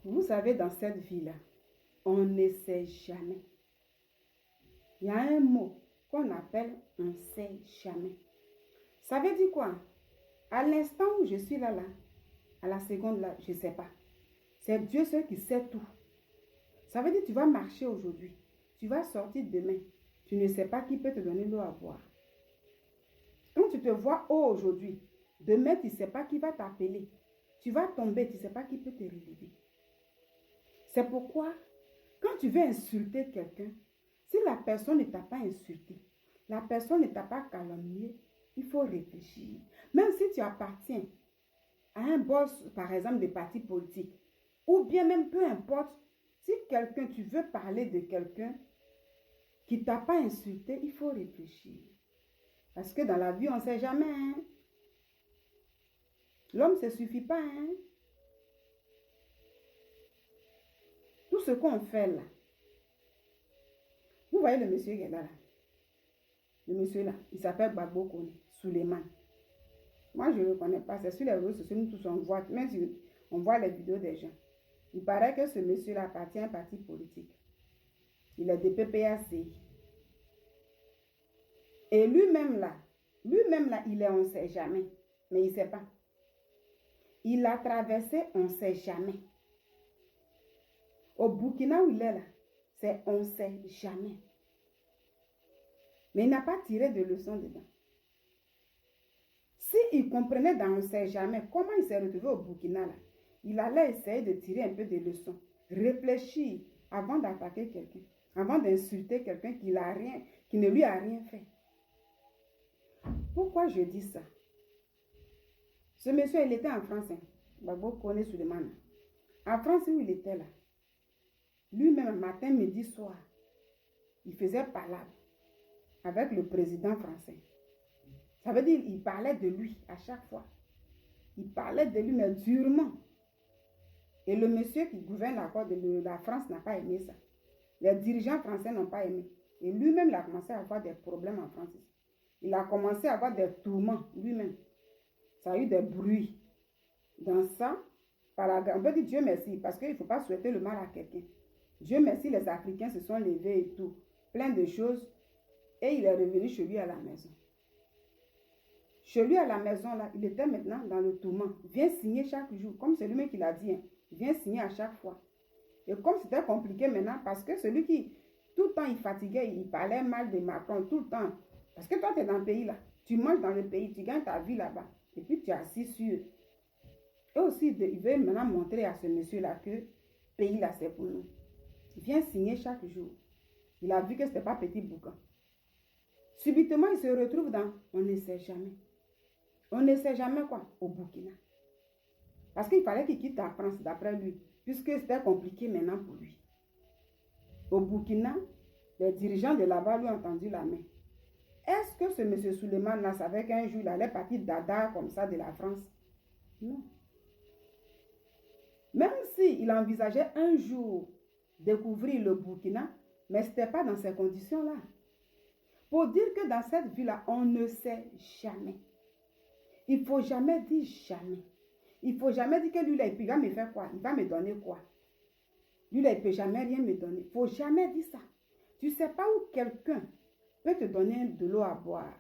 Vous savez, dans cette vie-là, on ne sait jamais. Il y a un mot qu'on appelle « on ne sait jamais ». Ça veut dire quoi? À l'instant où je suis là, à la seconde là, je ne sais pas. C'est Dieu seul qui sait tout. Ça veut dire que tu vas marcher aujourd'hui. Tu vas sortir demain. Tu ne sais pas qui peut te donner l'eau à boire. Quand tu te vois haut aujourd'hui, demain tu ne sais pas qui va t'appeler. Tu vas tomber, tu ne sais pas qui peut te relever. C'est pourquoi, quand tu veux insulter quelqu'un, si la personne ne t'a pas insulté, la personne ne t'a pas calomnié, il faut réfléchir. Même si tu appartiens à un boss, par exemple, des partis politiques, ou bien même peu importe, si quelqu'un, tu veux parler de quelqu'un qui ne t'a pas insulté, il faut réfléchir. Parce que dans la vie, on ne sait jamais. Hein? L'homme, ça ne suffit pas. Hein? Tout ce qu'on fait là. Vous voyez le monsieur qui est là. Le monsieur là, il s'appelle Gbagbo Kone, Suleiman. Moi, je ne le connais pas. C'est sur les réseaux sociaux, nous tous on voit. Même si on voit les vidéos des gens. Il paraît que ce monsieur-là appartient à un parti politique. Il est de PPACI. Et lui-même là, il est on ne sait jamais. Mais il ne sait pas. Il a traversé on ne sait jamais. Au Burkina où il est là, c'est on ne sait jamais. Mais il n'a pas tiré de leçon dedans. S'il comprenait dans on ne sait jamais comment il s'est retrouvé au Burkina là, il allait essayer de tirer un peu de leçons. Réfléchir avant d'attaquer quelqu'un. Avant d'insulter quelqu'un qui ne lui a rien fait. Pourquoi je dis ça? Ce monsieur, il était en France. Gbagbo Kone Suleiman. En France où il était là. Lui-même, matin, midi, soir, il faisait palabre avec le président français. Ça veut dire qu'il parlait de lui à chaque fois. Il parlait de lui, mais durement. Et le monsieur qui gouverne la France n'a pas aimé ça. Les dirigeants français n'ont pas aimé. Et lui-même, il a commencé à avoir des problèmes en France. Il a commencé à avoir des tourments lui-même. Ça a eu des bruits. Dans ça, on peut dire Dieu merci, parce qu'il ne faut pas souhaiter le mal à quelqu'un. Dieu merci, les Africains se sont levés et tout. Plein de choses. Et il est revenu chez lui à la maison. Chez lui à la maison, là, il était maintenant dans le tourment. Viens signer chaque jour, comme c'est lui-même qui l'a dit. Hein. Viens signer à chaque fois. Et comme c'était compliqué maintenant, parce que celui qui, tout le temps, il fatiguait, il parlait mal de Macron, tout le temps. Parce que toi, tu es dans le pays là. Tu manges dans le pays, tu gagnes ta vie là-bas. Et puis, tu es assis sur. Et aussi, il veut maintenant montrer à ce monsieur-là que le pays là, c'est pour nous. Il vient signer chaque jour. Il a vu que ce n'était pas petit boucan. Subitement, il se retrouve dans on ne sait jamais. On ne sait jamais quoi? Au Burkina. Parce qu'il fallait qu'il quitte la France d'après lui. Puisque c'était compliqué maintenant pour lui. Au Burkina, les dirigeants de là-bas lui ont tendu la main. Est-ce que ce monsieur Suleiman là savait qu'un jour il allait partir d'Ada comme ça de la France? Non. Même s'il envisageait un jour découvrir le Burkina, mais ce n'était pas dans ces conditions-là. Pour dire que dans cette vie-là, on ne sait jamais. Il ne faut jamais dire jamais. Il ne faut jamais dire que lui, là, il va me faire quoi? Il va me donner quoi? Lui, là, il ne peut jamais rien me donner. Il ne faut jamais dire ça. Tu ne sais pas où quelqu'un peut te donner de l'eau à boire.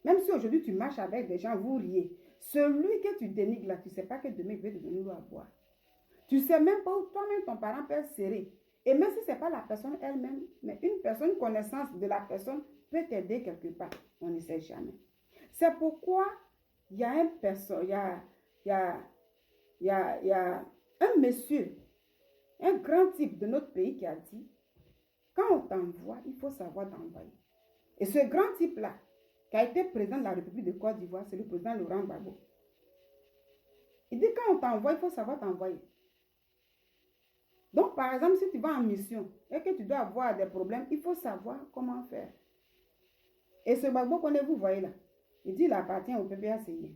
Même si aujourd'hui, tu marches avec des gens, vous riez. Celui que tu dénigres là, tu ne sais pas que demain, il va te donner de l'eau à boire. Tu ne sais même pas où toi-même, ton parent peut serrer. Et même si ce n'est pas la personne elle-même, mais une personne, connaissance de la personne peut t'aider quelque part. On ne sait jamais. C'est pourquoi il y a un monsieur, un grand type de notre pays qui a dit, quand on t'envoie, il faut savoir t'envoyer. Et ce grand type-là, qui a été président de la République de Côte d'Ivoire, c'est le président Laurent Gbagbo. Il dit, quand on t'envoie, il faut savoir t'envoyer. Donc, par exemple, si tu vas en mission et que tu dois avoir des problèmes, il faut savoir comment faire. Et ce Gbagbo Kone, vous voyez là, il dit qu'il appartient au PPACI.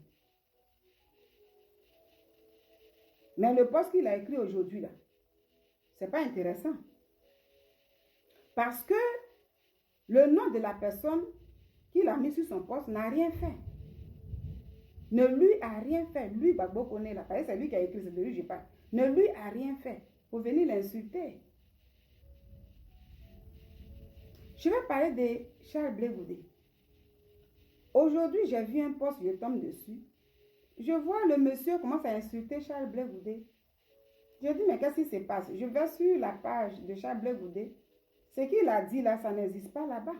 Mais le poste qu'il a écrit aujourd'hui là, ce n'est pas intéressant. Parce que le nom de la personne qu'il a mis sur son poste n'a rien fait. Ne lui a rien fait. Lui, Gbagbo Kone, là, c'est lui qui a écrit, c'est de lui que je parle. ne lui a rien fait pour venir l'insulter. Je vais parler de Charles Blé Goudé. Aujourd'hui, j'ai vu un post, je tombe dessus. Je vois le monsieur commence à insulter Charles Blé Goudé. Je dis, mais qu'est-ce qui se passe? Je vais sur la page de Charles Blé Goudé. Ce qu'il a dit là, ça n'existe pas là-bas.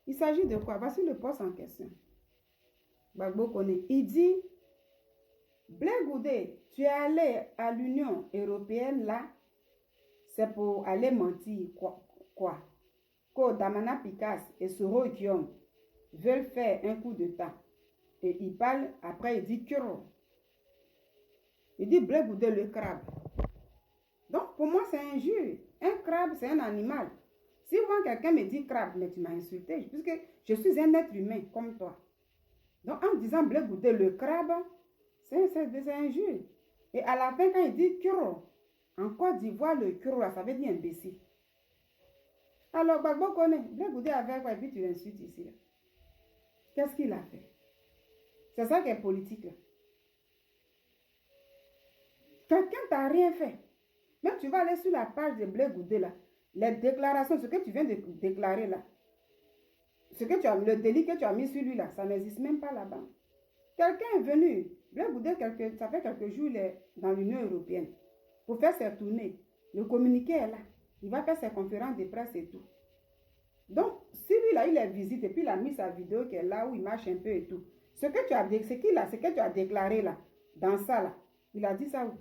Il s'agit de quoi? Voici le post en question. Gbagbo connaît. Il dit, Blé Goudé, tu es allé à l'Union européenne là, c'est pour aller mentir. Quoi? Que Damana Picasse et Soro Guillaume veulent faire un coup de temps. Et il parle, après il dit Kuro. Il dit Blé Goudé le crabe. Donc pour moi c'est injure. Un crabe c'est un animal. Si moi quelqu'un me dit crabe, mais tu m'as insulté, puisque je suis un être humain comme toi. Donc en disant Blé Goudé le crabe, c'est injure. Et à la fin quand il dit Kuro, en Côte d'Ivoire le Kuro, ça veut dire imbécile. Alors Gbagbo connaît, Blé Goudé avec quoi et puis tu l'insultes ici. Qu'est-ce qu'il a fait? C'est ça qui est politique là. Quelqu'un t'a rien fait. Même tu vas aller sur la page de Blé Goudé là. Les déclarations, ce que tu viens de déclarer là. Le délit que tu as mis sur lui là, ça n'existe même pas là-bas. Quelqu'un est venu. Blé Goudé, ça fait quelques jours, il est dans l'Union européenne. Pour faire ses tournées. Le communiqué est là. Il va faire ses conférences de presse et tout. Donc, si lui là, il est visite et puis il a mis sa vidéo qui est là où il marche un peu et tout. Ce que tu as déclaré là, dans ça là, il a dit ça où?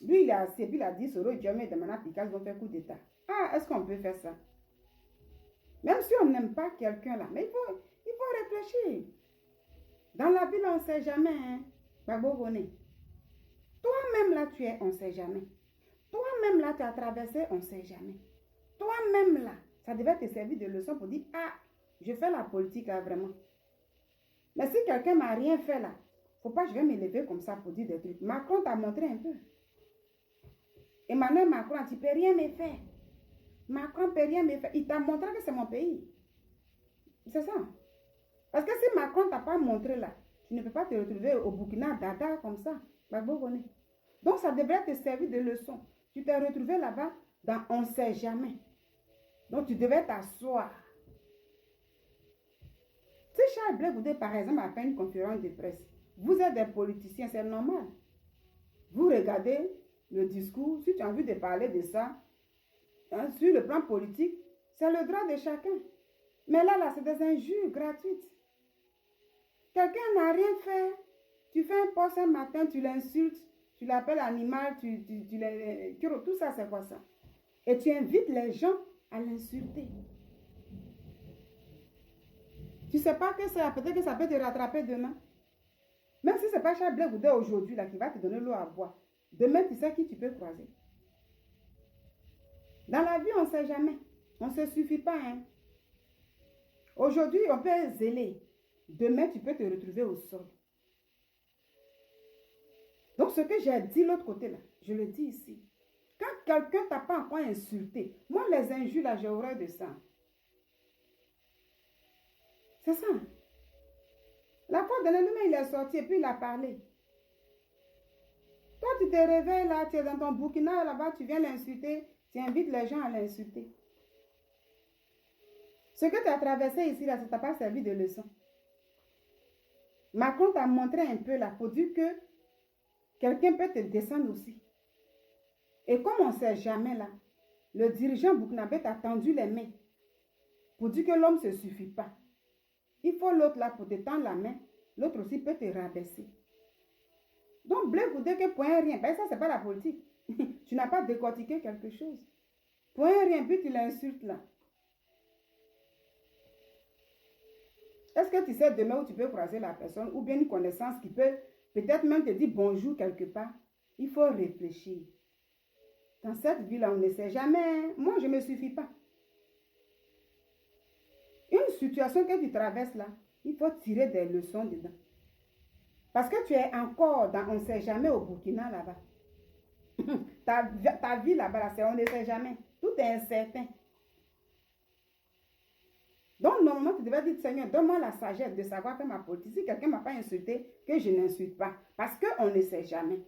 Lui, il a assis, puis il a dit, Soro Diome et Damana Picasse vont faire coup d'état. Ah, est-ce qu'on peut faire ça? Même si on n'aime pas quelqu'un là, mais il faut réfléchir. Dans la vie, là, on ne sait jamais, hein. Toi-même là, tu es, on ne sait jamais. Toi-même là, tu as traversé, on ne sait jamais. Toi-même là, ça devait te servir de leçon pour dire, ah, je fais la politique là, vraiment. Mais si quelqu'un m'a rien fait là, faut pas que je vais me lever comme ça pour dire des trucs. Macron t'a montré un peu. Emmanuel Macron, tu ne peux rien me faire. Macron ne peut rien me faire. Il t'a montré que c'est mon pays. C'est ça. Parce que si Macron ne t'a pas montré là, tu ne peux pas te retrouver au Burkina Dada comme ça. Donc ça devrait te servir de leçon. Tu t'es retrouvé là-bas dans on ne sait jamais. Donc tu devais t'asseoir. Si Charles Blé Goudé, par exemple, a fait une conférence de presse, vous êtes des politiciens, c'est normal. Vous regardez le discours, si tu as envie de parler de ça, hein, sur le plan politique, c'est le droit de chacun. Mais là, c'est des injures gratuites. Quelqu'un n'a rien fait. Tu fais un post un matin, tu l'insultes, tu l'appelles animal, tout ça, c'est quoi ça? Et tu invites les gens à l'insulter. Tu ne sais pas que ça, peut-être que ça peut te rattraper demain. Même si ce n'est pas Charles Blé Goudé aujourd'hui là qui va te donner l'eau à boire. Demain, tu sais qui tu peux croiser. Dans la vie, on ne sait jamais. On ne se suffit pas. Hein? Aujourd'hui, on peut zéler. Demain, tu peux te retrouver au sol. Donc, ce que j'ai dit l'autre côté là, je le dis ici. Quand quelqu'un ne t'a pas encore insulté, moi, les injures là, j'ai horreur de ça. C'est ça. La fois de l'ennemi, il est sorti et puis il a parlé. Toi, tu te réveilles là, tu es dans ton Burkina là-bas, tu viens l'insulter, tu invites les gens à l'insulter. Ce que tu as traversé ici, là, ça ne t'a pas servi de leçon. Macron t'a montré un peu là pour dire que quelqu'un peut te descendre aussi. Et comme on ne sait jamais là, le dirigeant burkinabé t'a tendu les mains pour dire que l'homme ne se suffit pas. Il faut l'autre là pour te tendre la main, l'autre aussi peut te rabaisser. Donc, Blé Goudé que pour un rien, ben ça, c'est pas la politique. Tu n'as pas décortiqué quelque chose. Pour un rien, puis tu l'insultes là. Est-ce que tu sais demain où tu peux croiser la personne ou bien une connaissance qui peut peut-être même te dire bonjour quelque part? Il faut réfléchir. Dans cette vie-là, on ne sait jamais. Moi, je ne me suffis pas. Une situation que tu traverses là, il faut tirer des leçons dedans. Parce que tu es encore dans on ne sait jamais au Burkina là-bas. ta vie là-bas, c'est on ne sait jamais. Tout est incertain. Donc, normalement, tu devais dire, Seigneur, donne-moi la sagesse de savoir faire ma politique. Si quelqu'un ne m'a pas insulté, que je n'insulte pas. Parce qu'on ne sait jamais.